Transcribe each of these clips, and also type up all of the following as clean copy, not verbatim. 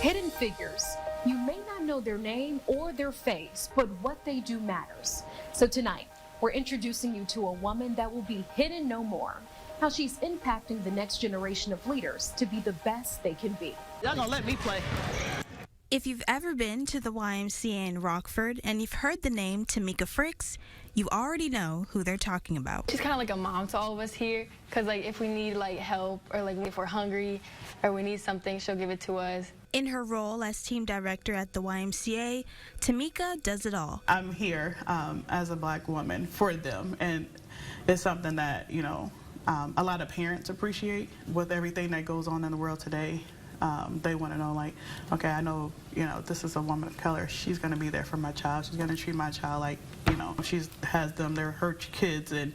Hidden figures. You may not know their name or their face, but what they do matters. So tonight, we're introducing you to a woman that will be hidden no more. How she's impacting the next generation of leaders to be the best they can be. Y'all gonna let me play. If you've ever been to the YMCA in Rockford and you've heard the name Tamika Fricks, you already know who they're talking about. She's kind of like a mom to all of us here, because like if we need like help or like if we're hungry or we need something, she'll give it to us. In her role as team director at the YMCA, Tamika does it all. I'm here as a black woman for them, and it's something that, you know, a lot of parents appreciate with everything that goes on in the world today. They want to know, like, okay, I know, you know, this is a woman of color. She's going to be there for my child. She's going to treat my child like, you know, she has them. They're her kids, and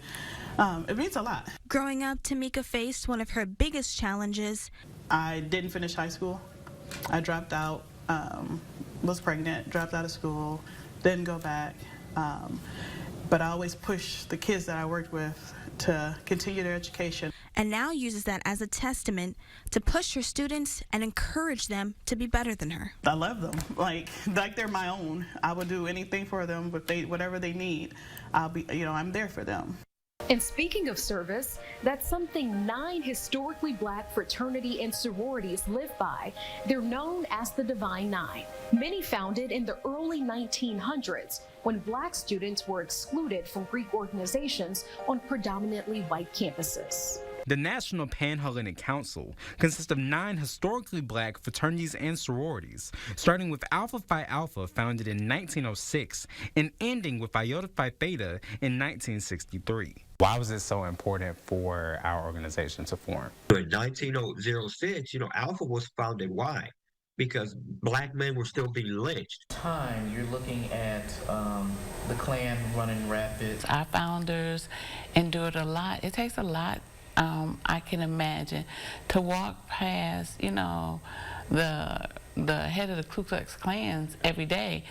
it means a lot. Growing up, Tamika faced one of her biggest challenges. I didn't finish high school. I dropped out, was pregnant, dropped out of school, didn't go back. But I always pushed the kids that I worked with to continue their education. And now uses that as a testament to push her students and encourage them to be better than her. I love them, like they're my own. I would do anything for them, but whatever they need, I'll be, you know, I'm there for them. And speaking of service, that's something 9 historically black fraternity and sororities live by. They're known as the Divine Nine. Many founded in the early 1900s when black students were excluded from Greek organizations on predominantly white campuses. The National Panhellenic Council consists of 9 historically black fraternities and sororities, starting with Alpha Phi Alpha, founded in 1906, and ending with Iota Phi Theta in 1963. Why was it so important for our organization to form? In 1906, you know, Alpha was founded. Why? Because black men were still being lynched. You're looking at the Klan running rapid. Our founders endured a lot. It takes a lot, I can imagine, to walk past, you know, the head of the Ku Klux Klans every day.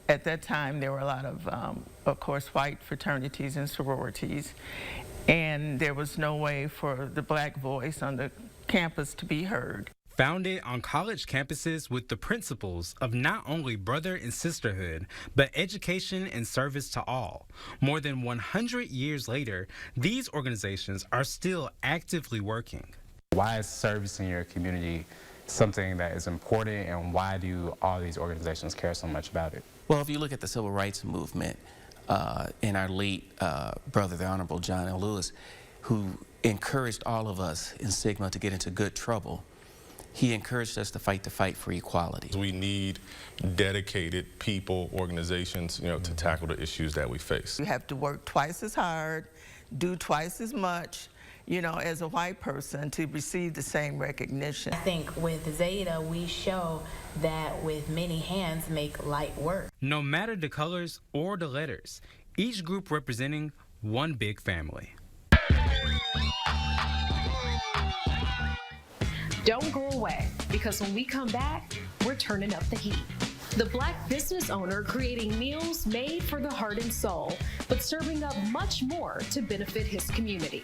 At that time, there were a lot of course, white fraternities and sororities, and there was no way for the black voice on the campus to be heard. Founded on college campuses with the principles of not only brother and sisterhood, but education and service to all. More than 100 years later, these organizations are still actively working. Why is service in your community something that is important, and why do all these organizations care so much about it? Well, if you look at the civil rights movement, and our late brother, the Honorable John L. Lewis, who encouraged all of us in Sigma to get into good trouble, he encouraged us to fight the fight for equality. We need dedicated people, organizations, you know, to tackle the issues that we face. You have to work twice as hard, do twice as much, you know, as a white person to receive the same recognition. I think with Zeta, we show that with many hands make light work. No matter the colors or the letters, each group representing one big family. Don't go away, because when we come back, we're turning up the heat. The black business owner creating meals made for the heart and soul, but serving up much more to benefit his community.